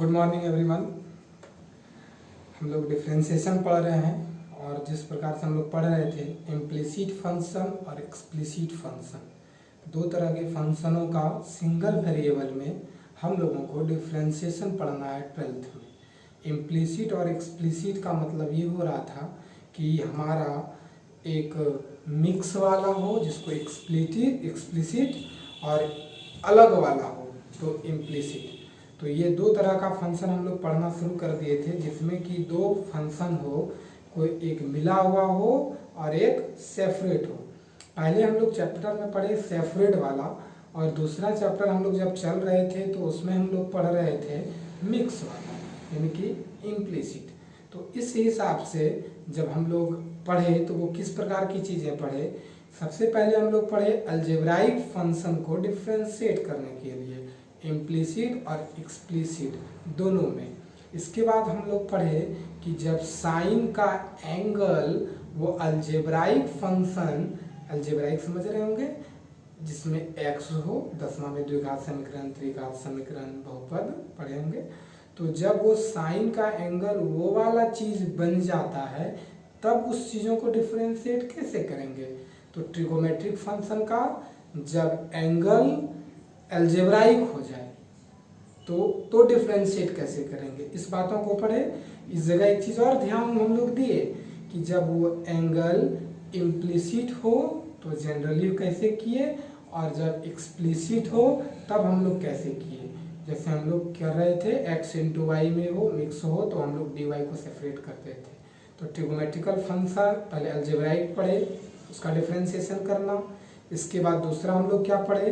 Good morning everyone. हम लोग differentiation पढ़ रहे हैं और जिस प्रकार से हम लोग पढ़ रहे थे इम्प्लिसिट फंक्शन और एक्सप्लिसिट फंक्शन, दो तरह के फंक्शनों का सिंगल वेरिएबल में हम लोगों को डिफरेंशिएशन पढ़ना है 12th में। इम्प्लिसिट और एक्सप्लिसिट का मतलब ये हो रहा था कि हमारा एक मिक्स वाला हो जिसको एक्सप्लिसिट और अलग वाला हो तो इम्प्लिसिट। तो ये दो तरह का फंक्शन हम लोग पढ़ना शुरू कर दिए थे जिसमें कि दो फंक्शन हो, कोई एक मिला हुआ हो और एक सेपरेट हो। पहले हम लोग चैप्टर में पढ़े सेपरेट वाला और दूसरा चैप्टर हम लोग जब चल रहे थे तो उसमें हम लोग पढ़ रहे थे मिक्स वाला यानी कि इम्प्लिसिट। तो इस हिसाब से जब हम लोग पढ़े तो वो किस प्रकार की चीज़ें पढ़े। सबसे पहले हम लोग पढ़े अलजेब्राइक फंक्शन को डिफ्रेंशिएट करने के लिए इम्प्लिसिट और एक्सप्लिसिट दोनों में। इसके बाद हम लोग पढ़े कि जब साइन का एंगल वो अलजेब्राइक फंक्शन, अलजेब्राइक समझ रहे होंगे, जिसमें x हो, दसवां में द्विघात समीकरण, त्रिघात समीकरण, बहुपद पढ़े होंगे। तो जब वो साइन का एंगल वो वाला चीज बन जाता है तब उस चीज़ों को डिफ्रेंशिएट कैसे करेंगे। तो ट्रिगोमेट्रिक फंक्शन का जब एंगल अलजेब्राइक हो जाए तो डिफ्रेंशिएट कैसे करेंगे, इस बातों को पढ़े। इस जगह एक चीज़ और ध्यान हम लोग दिए कि जब वो एंगल इम्प्लिसिट हो तो जनरली कैसे किए और जब एक्सप्लिसिट हो तब हम लोग कैसे किए। जैसे हम लोग कर रहे थे x इंटू वाई में हो, मिक्स हो, तो हम लोग dy को सेपरेट करते थे। तो ट्रिगोमेट्रिकल फंक्शन पहले अलजेब्राइक पढ़े, उसका डिफ्रेंशिएशन करना। इसके बाद दूसरा हम लोग क्या पढ़े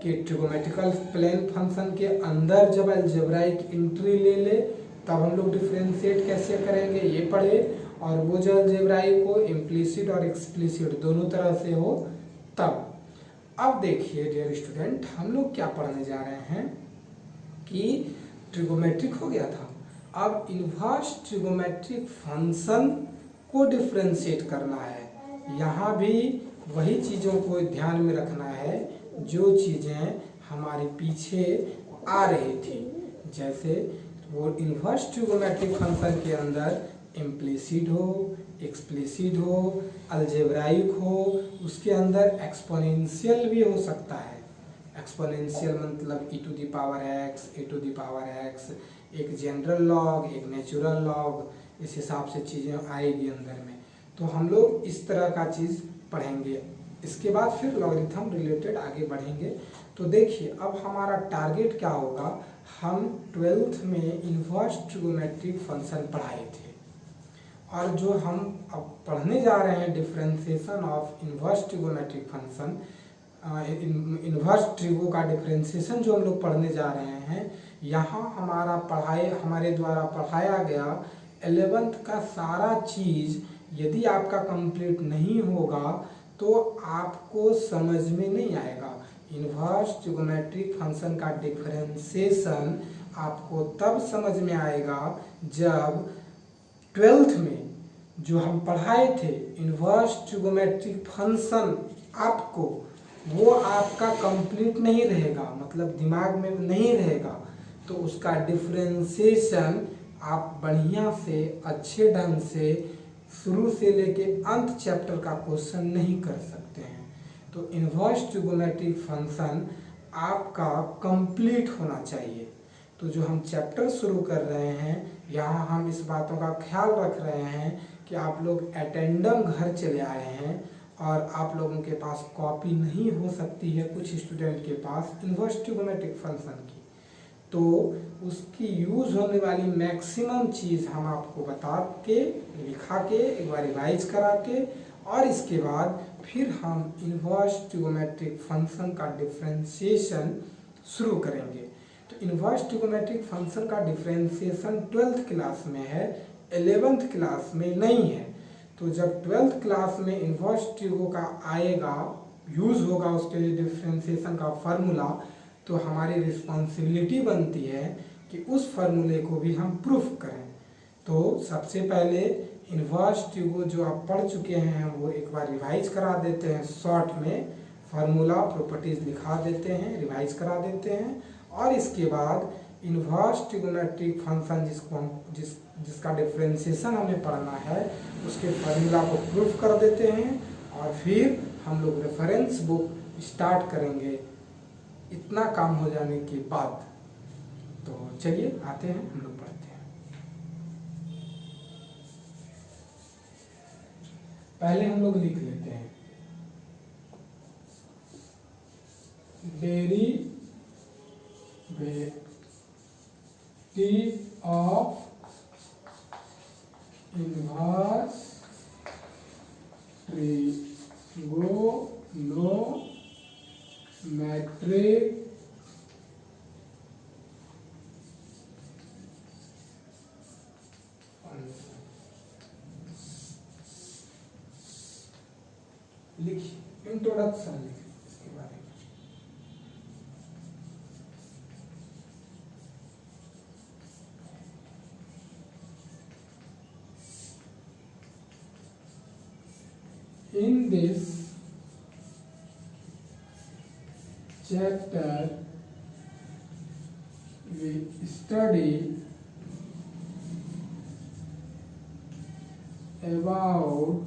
कि ट्रिगोमेट्रिकल प्लेन फंक्शन के अंदर जब अलजेब्राइक एंट्री ले ले तब हम लोग डिफ्रेंशिएट कैसे करेंगे ये पढ़े। और वो जो अलजेब्राइक हो इम्प्लिसिट और एक्सप्लिसिट दोनों तरह से हो तब। अब देखिए डियर स्टूडेंट, हम लोग क्या पढ़ने जा रहे हैं कि ट्रिगोमेट्रिक हो गया था, अब इन्वर्स ट्रिगोमेट्रिक फंक्शन को डिफ्रेंशिएट करना है। यहाँ भी वही चीज़ों को ध्यान में रखना है जो चीज़ें हमारे पीछे आ रही थी। जैसे वो इन्वर्स ट्रिगोमेट्रिक फंक्शन के अंदर इम्प्लिसिट हो, एक्सप्लिसिट हो, अलजेब्राइक हो, उसके अंदर एक्सपोनेंशियल भी हो सकता है। एक्सपोनेंशियल मतलब e to the power x, a to the power x, एक जनरल लॉग, एक नेचुरल लॉग, इस हिसाब से चीज़ें आएगी अंदर में। तो हम लोग इस तरह का चीज़ पढ़ेंगे। इसके बाद फिर लॉगरिथम रिलेटेड आगे बढ़ेंगे। तो देखिए अब हमारा टारगेट क्या होगा, हम 12th में इन्वर्स ट्रिगोमेट्रिक फंक्शन पढ़ाए थे और जो हम अब पढ़ने जा रहे हैं differentiation of inverse trigonometric function, inverse trigo का डिफरेंशिएशन जो हम लोग पढ़ने जा रहे हैं, यहाँ हमारे द्वारा पढ़ाया गया 11th का सारा चीज़ यदि आपका कंप्लीट नहीं होगा तो आपको समझ में नहीं आएगा। इन्वर्स ट्रिगोमेट्रिक फंक्शन का डिफरेंशिएशन आपको तब समझ में आएगा जब 12th में जो हम पढ़ाए थे इन्वर्स ट्रिगोमेट्रिक फंक्शन आपको वो आपका कंप्लीट नहीं रहेगा, मतलब दिमाग में नहीं रहेगा, तो उसका डिफरेंशिएशन आप बढ़िया से अच्छे ढंग से शुरू से लेके अंत चैप्टर का क्वेश्चन नहीं कर सकते हैं। तो इन्वर्स ट्रिगोमेट्रिक फंक्शन आपका कंप्लीट होना चाहिए। तो जो हम चैप्टर शुरू कर रहे हैं यहाँ हम इस बातों का ख्याल रख रहे हैं कि आप लोग अटेंडम घर चले आए हैं और आप लोगों के पास कॉपी नहीं हो सकती है कुछ स्टूडेंट के पास इन्वर्स ट्रिगोमेट्रिक फंक्शन की, तो उसकी यूज़ होने वाली मैक्सिमम चीज़ हम आपको बता के लिखा के एक बार रिवाइज करा के और इसके बाद फिर हम इन्वर्स ट्रिगोमेट्रिक फंक्शन का डिफरेंशिएशन शुरू करेंगे। तो इन्वर्स ट्रिगोमेट्रिक फंक्शन का डिफरेंशिएशन 12th क्लास में है, 11th क्लास में नहीं है। तो जब 12th क्लास में इन्वर्स ट्रिगो का आएगा, यूज़ होगा उसके डिफरेंशिएशन का फार्मूला, तो हमारी रिस्पॉन्सिबिलिटी बनती है कि उस फार्मूले को भी हम प्रूफ करें। तो सबसे पहले इन्वर्स ट्रिगो जो आप पढ़ चुके हैं वो एक बार रिवाइज करा देते हैं, शॉर्ट में फार्मूला प्रॉपर्टीज लिखा देते हैं, रिवाइज करा देते हैं और इसके बाद इन्वर्स ट्रिगोनोमेट्रिक फंक्शन जिसका डिफरेंशिएशन हमें पढ़ना है उसके फॉर्मूला को प्रूफ कर देते हैं और फिर हम लोग रेफरेंस बुक स्टार्ट करेंगे इतना काम हो जाने के बाद। तो चलिए आते हैं, हम लोग पढ़ते हैं। पहले हम लोग लिख लेते हैं डेरिवेटिव ऑफ इन्वर्स ट्रिगोनोमेट्रिक लिखिए, इंट्रोडक्शन लिखिए इसके बारे में। In this chapter we study about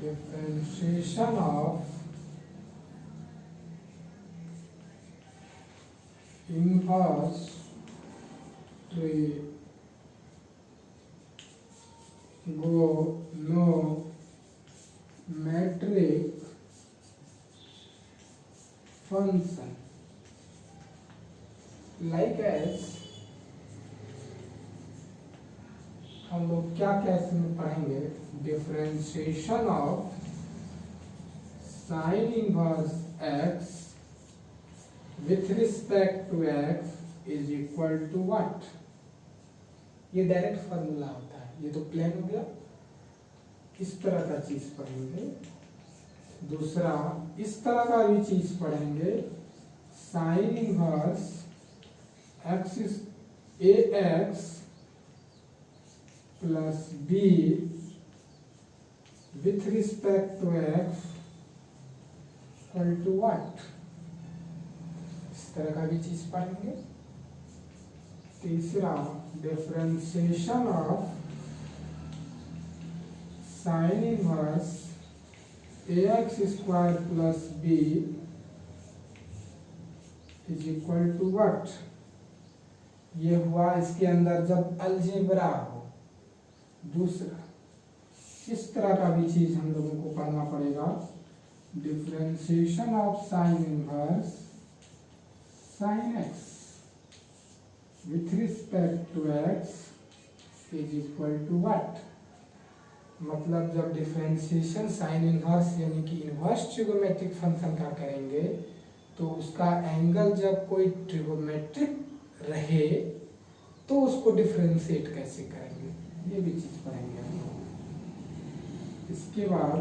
differentiation of inverse trigonometric function, like as हम लोग क्या क्या इसमें पढ़ेंगे, differentiation of sine inverse X with respect to X is equal to what. ये डायरेक्ट फॉर्मूला होता है, ये तो प्लेन हो गया, इस तरह का चीज पढ़ेंगे। दूसरा इस तरह का भी चीज पढ़ेंगे, sine inverse X A X plus B with respect to X equal to what, इस तरह का भी चीज पढ़ेंगे। तीसरा differentiation of sine inverse ax square plus B is equal to what, ये हुआ इसके अंदर जब अलजेब्रा हो। दूसरा इस तरह का भी चीज हम लोगों को पढ़ना पड़ेगा, differentiation of sine inverse sine X with respect to X is equal to what, मतलब जब डिफरेंशिएशन साइन इनवर्स यानी कि इनवर्स ट्रिगोनोमेट्रिक फंक्शन का करेंगे तो उसका एंगल जब कोई ट्रिगोनोमेट्रिक रहे तो उसको डिफरेंशिएट कैसे करेंगे, ये भी चीज पढ़ेंगे हम लोग। इसके बाद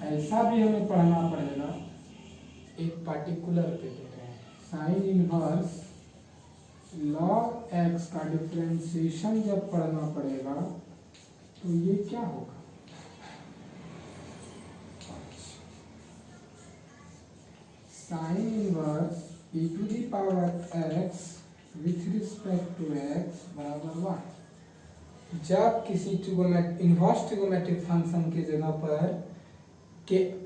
ऐसा भी हमें पढ़ना पड़ेगा, एक पार्टिकुलर पे दे रहे हैं साइन इनवर्स लॉग एक्स का डिफरेंशिएशन जब पढ़ना पड़ेगा तो ये क्या होगा, sine inverse e to the power x with respect to x बराबर 1। जब किसी इनवर्स ट्रिगोनोमेट्रिक फंक्शन के जगह पर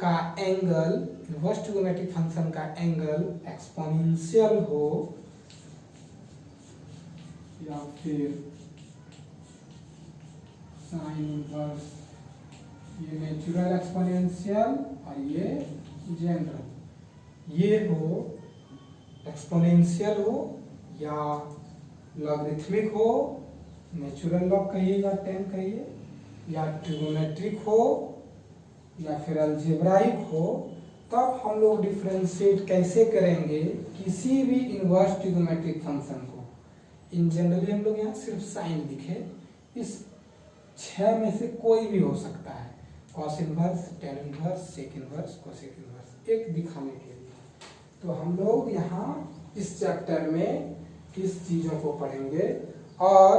का एंगल, इनवर्स ट्रिगोनोमेट्रिक फंक्शन का एंगल एक्सपोनेंशियल हो या फिर साइन इनवर्स ये नेचुरल एक्सपोनेंशियल और ये जनरल, ये हो एक्सपोनेंशियल हो या लॉगरिथमिक हो, नेचुरल लॉग कहिएगा 10 कहिए, या ट्रिगोनोमेट्रिक हो या फिर अलजेब्राइक हो, तब हम लोग डिफरेंशिएट कैसे करेंगे किसी भी इनवर्स ट्रिगोनोमेट्रिक फंक्शन को। इन जनरली हम लोग यहाँ सिर्फ साइन लिखे, इस 6 में से कोई भी हो सकता है, cos inverse, tan inverse, sec inverse, cosec inverse, एक दिखाने के लिए। तो हम लोग यहाँ इस चैप्टर में इस चीज़ों को पढ़ेंगे और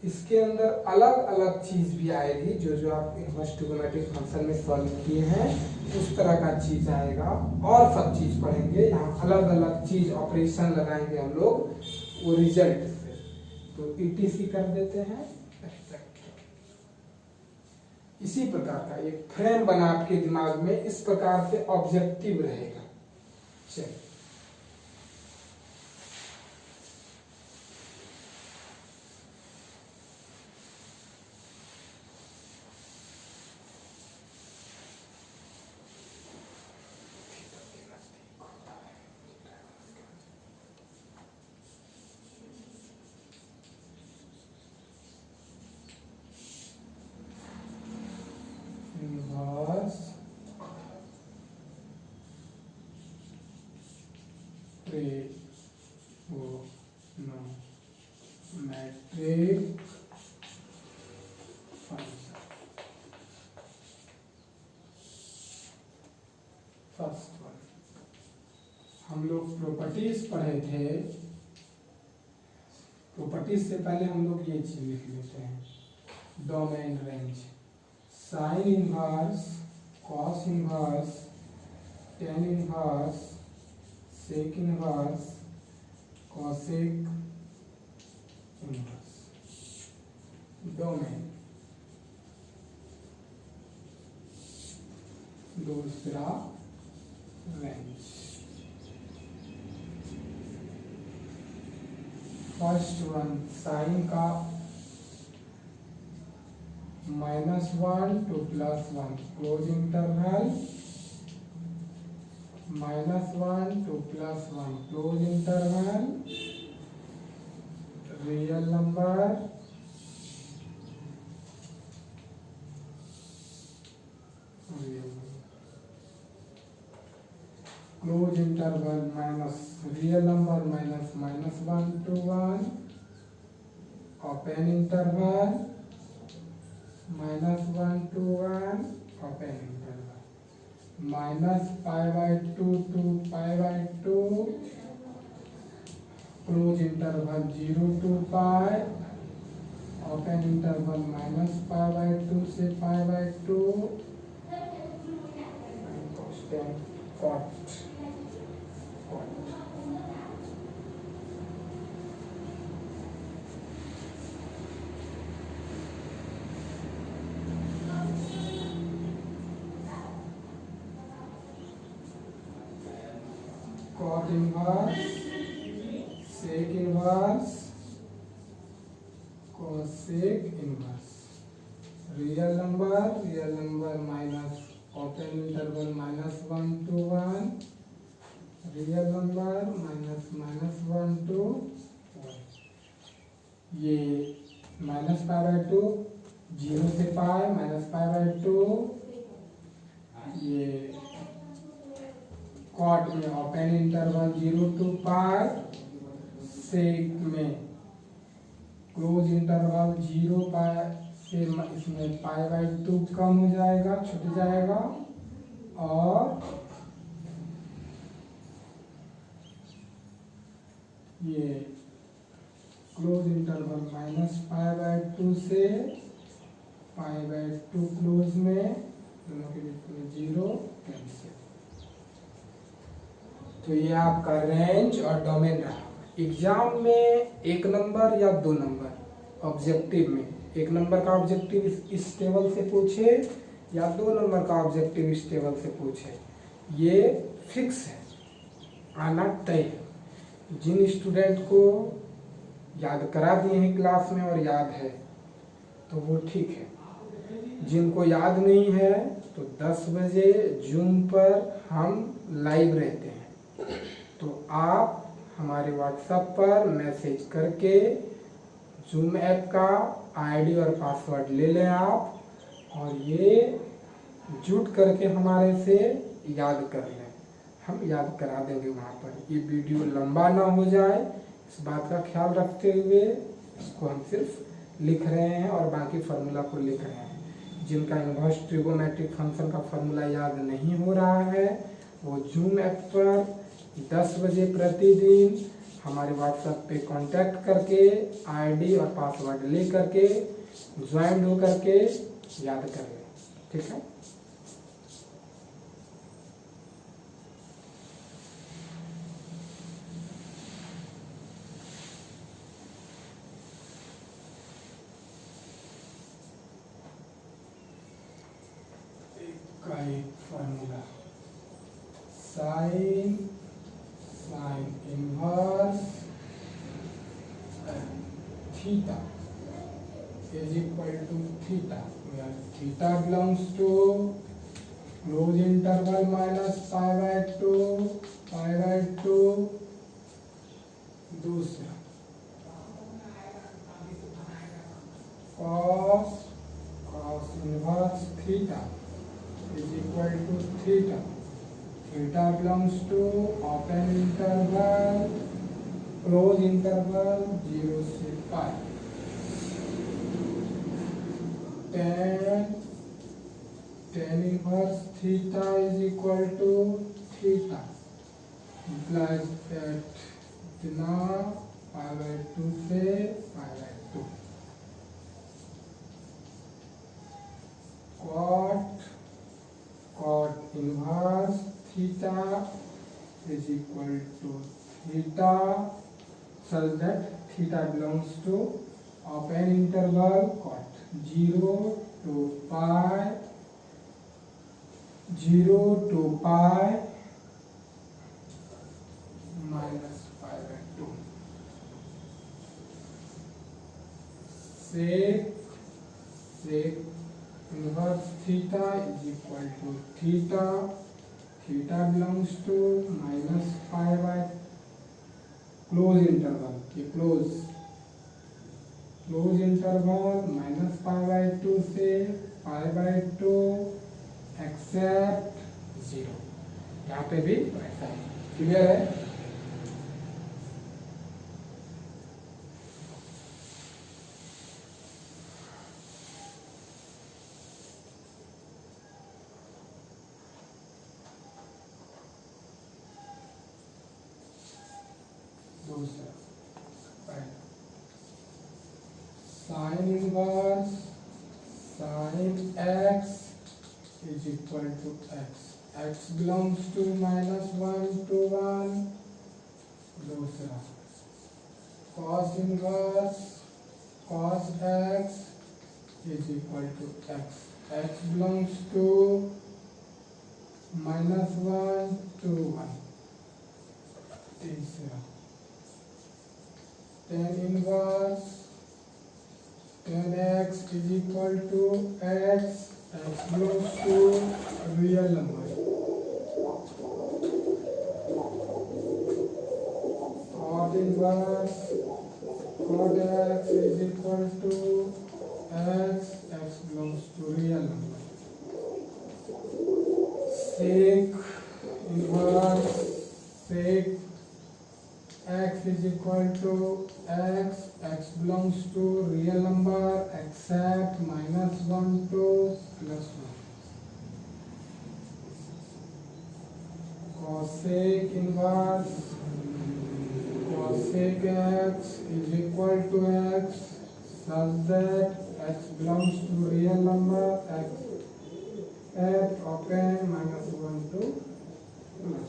इसके अंदर अलग अलग चीज भी आएगी, जो जो आप इनवर्स ट्रिगोनोमेट्रिक फंक्शन में सॉल्व किए हैं उस तरह का चीज आएगा, और सब चीज पढ़ेंगे। यहाँ अलग अलग चीज ऑपरेशन लगाएंगे हम लोग वो रिजल्ट से। तो ईटीसी कर देते हैं। इसी प्रकार का एक फ्रेम बना आपके दिमाग में, इस प्रकार से ऑब्जेक्टिव रहेगा। चलिए inverse trigonometric function. First one हम लोग प्रॉपर्टीज पढ़े थे। प्रॉपर्टीज से पहले हम लोग ये चीज लिख लेते हैं, domain range. Sine inverse, cos inverse, tan inverse, sec inverse, cosec inverse. Domain. दूसरा रेंज। फर्स्ट वन साइन का -1 to +1 close interval, -1 to +1 close interval, real number, close interval minus real number -1 to 1, open interval -1 to 1, open interval, -π/2 to π/2, close interval 0 to π, open interval -π/2 से π/2, cot. Cot inverse, sec inverse, cosec inverse, real number minus open interval -1 to 1, real number -1 to 1। ये -π/2, 0 से π, -π/2। ये cot में open interval 0 to π, सेक में close interval 0 π से इसमें π/2 कम हो जाएगा, छूट जाएगा, और ये क्लोज इंटरवल -π/2 से π/2 क्लोज में, दोनों के बीच में 0 कैंसिल। तो ये आपका रेंज और डोमेन रहा। एग्जाम में 1 नंबर या 2 नंबर ऑब्जेक्टिव में, 1 नंबर का ऑब्जेक्टिव इस टेबल से पूछे या 2 नंबर का ऑब्जेक्टिव इस टेबल से पूछे, ये फिक्स है, आना तय है। जिन स्टूडेंट को याद करा दिए हैं क्लास में और याद है तो वो ठीक है, जिनको याद नहीं है तो 10 बजे जूम पर हम लाइव रहते हैं, तो आप हमारे व्हाट्सएप पर मैसेज करके जूम ऐप का आईडी और पासवर्ड ले लें आप, और ये जुट करके हमारे से याद कर लें, हम याद करा देंगे वहाँ पर। ये वीडियो लंबा ना हो जाए, इस बात का ख्याल रखते हुए इसको हम सिर्फ लिख रहे हैं और बाकी फार्मूला को लिख रहे हैं। जिनका इनवर्स ट्रिगोनोमेट्रिक फंक्शन का फार्मूला याद नहीं हो रहा है वो जूम ऐप पर 10 बजे प्रतिदिन हमारे व्हाट्सएप पे कांटेक्ट करके आईडी और पासवर्ड ले करके ज्वाइन हो करके याद कर लें, ठीक है। एक formula sine inverse theta is equal to theta, where theta belongs to close interval minus pi by 2 दूसरा cos inverse theta is equal to theta belongs to open interval close interval 0 से pi tan inverse theta is equal to theta implies that इतना pi by 2 से pi by 2 cot inverse theta is equal to theta such that theta belongs to open interval cot 0 to pi minus pi by 2 sec inverse theta is equal to theta belongs to minus pi by close interval close interval minus pi by 2 से pi by 2 accept 0। यहाँ पे भी वैसा है, clear है। दूसरा sine inverse sin x is equal to x belongs to minus 1 to 1 दूसरा cos inverse cos x is equal to x belongs to minus 1 to 1 तीसरा tan inverse tan x is equal to x belongs to real number cot inverse cot x is equal to x belongs to real number sec inverse sec x is equal to x belongs to real number except minus 1 to plus 1 cosec inverse cosec x is equal to x such that x belongs to real number except open minus 1 to plus 1।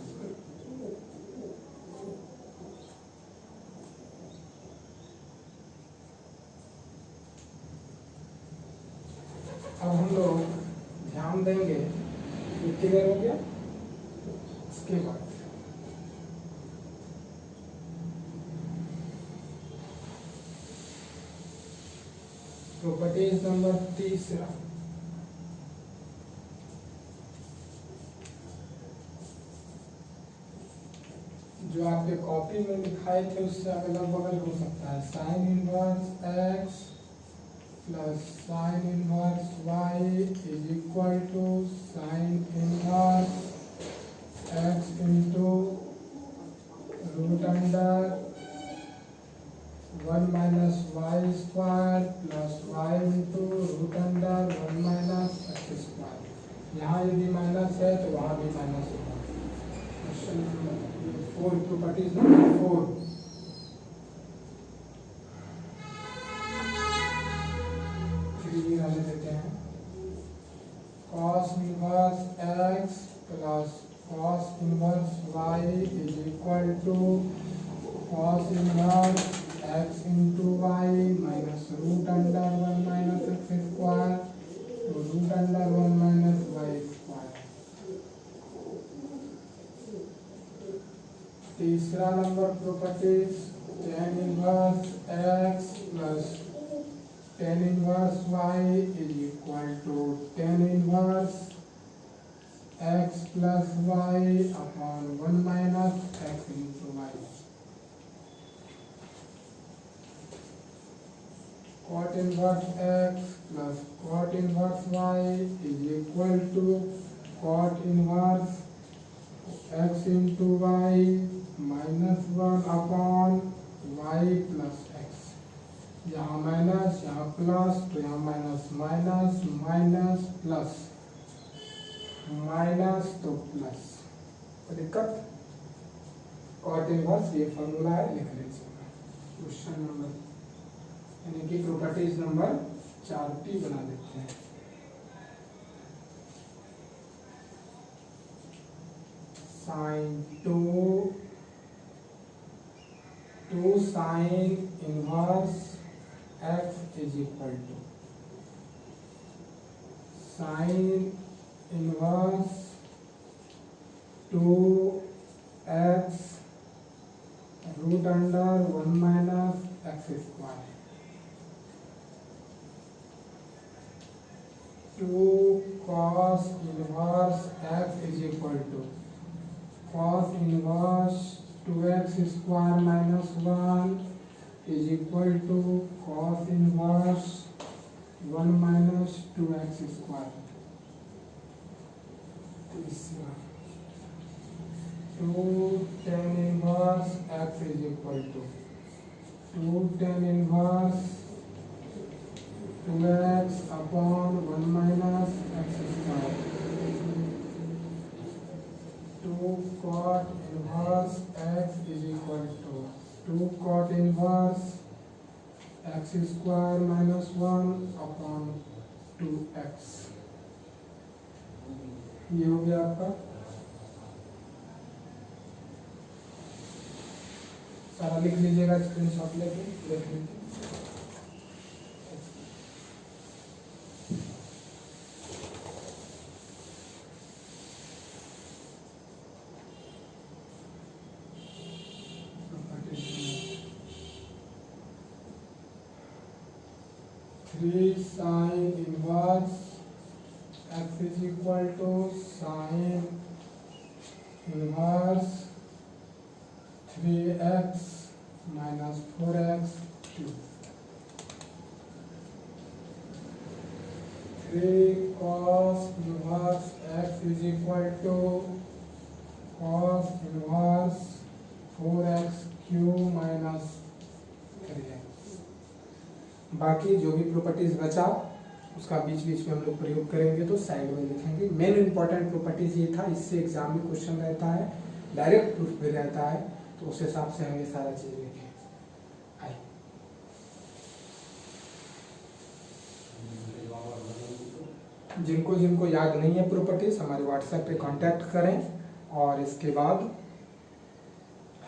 अब हम लोग ध्यान देंगे ये clear हो गया। इसके बाद प्रॉपर्टीज नंबर तीसरा जो आपके कॉपी में लिखाए थे उससे अगल बगल हो सकता है sign inverse x plus sin inverse y is equal to sin inverse x into root under 1 minus y square plus y into root under 1 minus x square। यहाँ यदि माइनस है तो वहाँ भी माइनस होगा। क्वेश्चन 4 प्रॉपर्टीज नंबर 4 तीसरा number properties tan inverse x plus tan inverse y is equal to tan inverse x plus y upon 1 minus x into y। cot inverse x plus cot inverse y is equal to cot inverse x into y minus 1 upon y plus x। यहाँ minus यहाँ plus, तो यहाँ minus minus minus plus minus तो plus. दिक्कत cot inverse ये formula है, लिख लीजिए क्वेश्चन नंबर यानी कि प्रॉपर्टीज नंबर 4 बना देते हैं। Sine to sine inverse X is equal to sine inverse 2x root under 1 minus X square. 2 cos inverse x is equal to cos inverse 2x square minus 1 is equal to cos inverse 1 minus 2x square। 2 tan inverse x is equal to 2 tan inverse 2x upon 1 minus x square। 2 cot inverse x is equal to 2 cot inverse x square minus 1 upon 2x। ये हो गया आपका सारा, लिख लीजिएगा screenshot लेके देख लीजिए। Sine inverse x is equal to sine inverse 3x minus 4x 2। 3 cos inverse x is equal to cos inverse 4x cube minus 3x। बाकी जो भी प्रॉपर्टीज बचा उसका बीच बीच में हम लोग प्रयोग करेंगे, तो साइड में लिखेंगे। मेन इंपॉर्टेंट प्रॉपर्टीज ये था, इससे एग्जाम में क्वेश्चन रहता है, डायरेक्ट प्रूफ भी रहता है, तो उस हिसाब से हम ये सारा चीज लिखें। जिनको जिनको याद नहीं है प्रॉपर्टीज हमारे व्हाट्सएप पे कांटेक्ट करें, और इसके बाद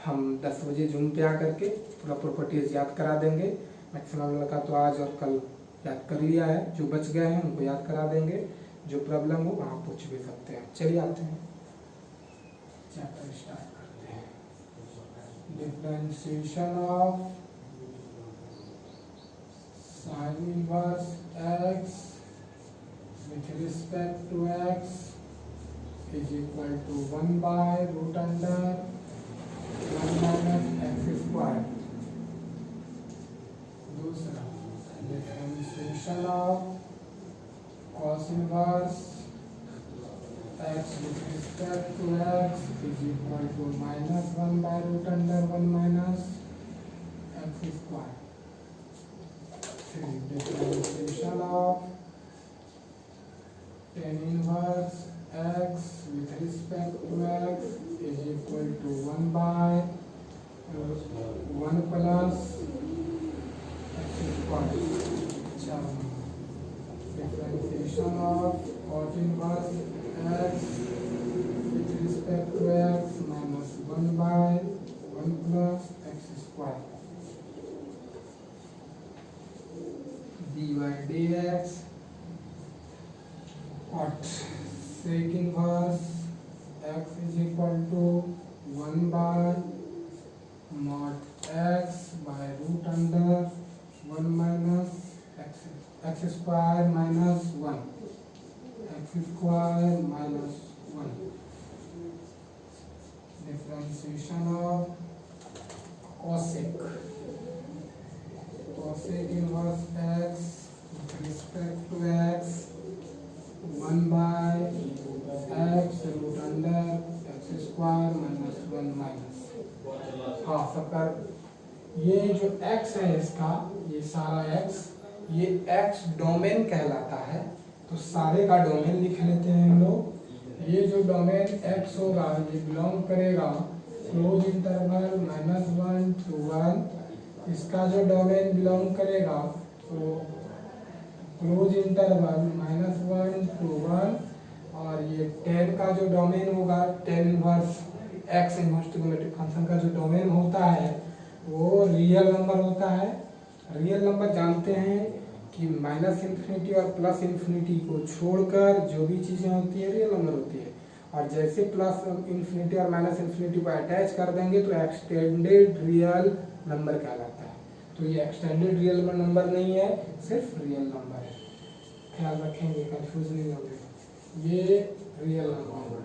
हम 10 बजे जूम पे आकर के पूरा प्रॉपर्टीज याद करा देंगे। मैक्सिमम लड़का तो आज और कल याद कर लिया है, जो बच गए हैं उनको याद करा देंगे। जो प्रॉब्लम हो वहाँ पूछ भी सकते हैं। चलिए आते हैं चैप्टर स्टार्ट करते हैं। Differentiation of sine inverse x with respect to x is equal to 1 by root under 1 minus x square। दूसरा differentiation of cos inverse x with respect to x is equal to minus 1 by root under 1 minus x square। Differentiation of tan inverse x with respect to x is equal to 1 by 1 plus x square। Differentiation of cot inverse x with respect to x minus 1 by 1 plus x square। dy dx cot sec inverse x is equal to 1 by mod X by root under 1 minus X square minus 1 X square minus 1 differentiation of cosec inverse x with respect to x 1 by x root under X square minus 1 minus. हाँ सबका ये जो x है इसका ये सारा x ये x domain कहलाता है, तो सारे का डोमेन लिख लेते हैं हम लोग। ये जो डोमेन x होगा ये बिलोंग करेगा क्लोज इंटरवल -1 to 1। इसका जो डोमेन बिलोंग करेगा तो क्लोज इंटरवल -1 to 1। और ये tan का जो डोमेन होगा tan inverse x inverse trigonometric function का जो डोमेन होता है वो रियल नंबर होता है। रियल नंबर जानते हैं कि -∞ और +∞ को छोड़कर जो भी चीज़ें होती है रियल नंबर होती है। और जैसे +∞ और -∞ को अटैच कर देंगे तो एक्सटेंडेड रियल नंबर कहलाता है। तो ये एक्सटेंडेड रियल नंबर नहीं है, सिर्फ रियल नंबर है, ख्याल रखेंगे, कंफ्यूज नहीं होंगे। ये रियल नंबर,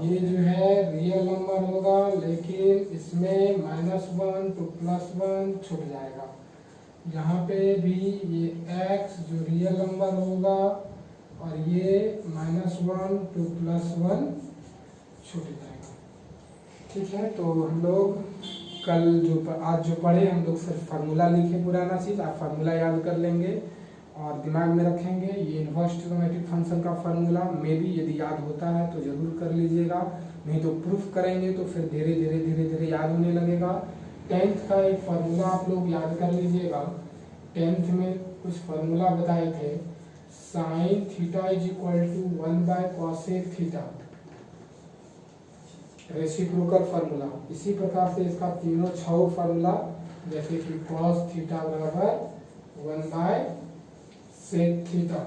ये जो है रियल नंबर होगा, लेकिन इसमें -1 to +1 छूट जाएगा। यहाँ पे भी ये x जो रियल नंबर होगा और ये -1 to +1 छूट जाएगा। ठीक है, तो हम लोग कल आज जो पढ़े हम लोग सिर्फ फार्मूला लिखे, पुराना चीज़ आप फार्मूला याद कर लेंगे और दिमाग में रखेंगे। ये इनवर्स ट्रिगोनोमेट्रिक फंक्शन का फार्मूला में भी यदि याद होता है तो ज़रूर कर लीजिएगा, नहीं तो प्रूफ करेंगे तो फिर धीरे धीरे याद होने लगेगा। 10th का एक फार्मूला आप लोग याद कर लीजिएगा। 10th में कुछ फार्मूला बताए थे, sin theta is equal to 1 by cosec theta, reciprocal formula. इसी प्रकार से इसका तीनों 6 फार्मूला, जैसे कि cos थीटा बराबर 1 बाय sec थीटा,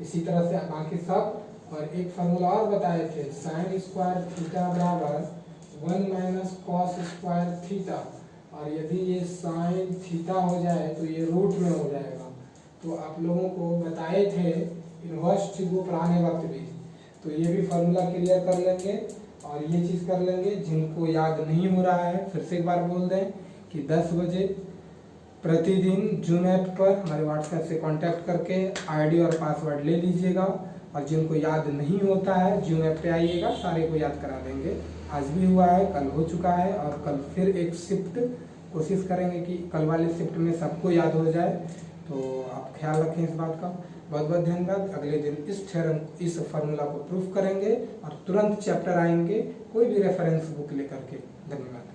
इसी तरह से बाकी सब। और एक फार्मूला और बताए थे, sin स्क्वायर थीटा बराबर 1 माइनस cos स्क्वायर थीटा, और यदि ये sin थीटा हो जाए तो ये रूट में हो जाएगा। तो आप लोगों को बताए थे इनवर्स ट्रिगो पढ़ाने वक्त भी, तो ये भी फार्मूला क्लियर कर लेंगे और ये चीज़ कर लेंगे। जिनको याद नहीं हो रहा है फिर से एक बार बोल दें कि 10 बजे प्रतिदिन जूम ऐप पर हमारे व्हाट्सएप से कांटेक्ट करके आईडी और पासवर्ड ले लीजिएगा। और जिनको याद नहीं होता है जूम ऐप पे आइएगा, सारे को याद करा देंगे। आज भी हुआ है, कल हो चुका है, और कल फिर एक शिफ्ट कोशिश करेंगे कि कल वाले शिफ्ट में सबको याद हो जाए। तो आप ख्याल रखें इस बात का। बहुत बहुत धन्यवाद। अगले दिन इस फार्मूला को प्रूफ करेंगे और तुरंत चैप्टर आएंगे कोई भी रेफरेंस बुक लेकर के। धन्यवाद।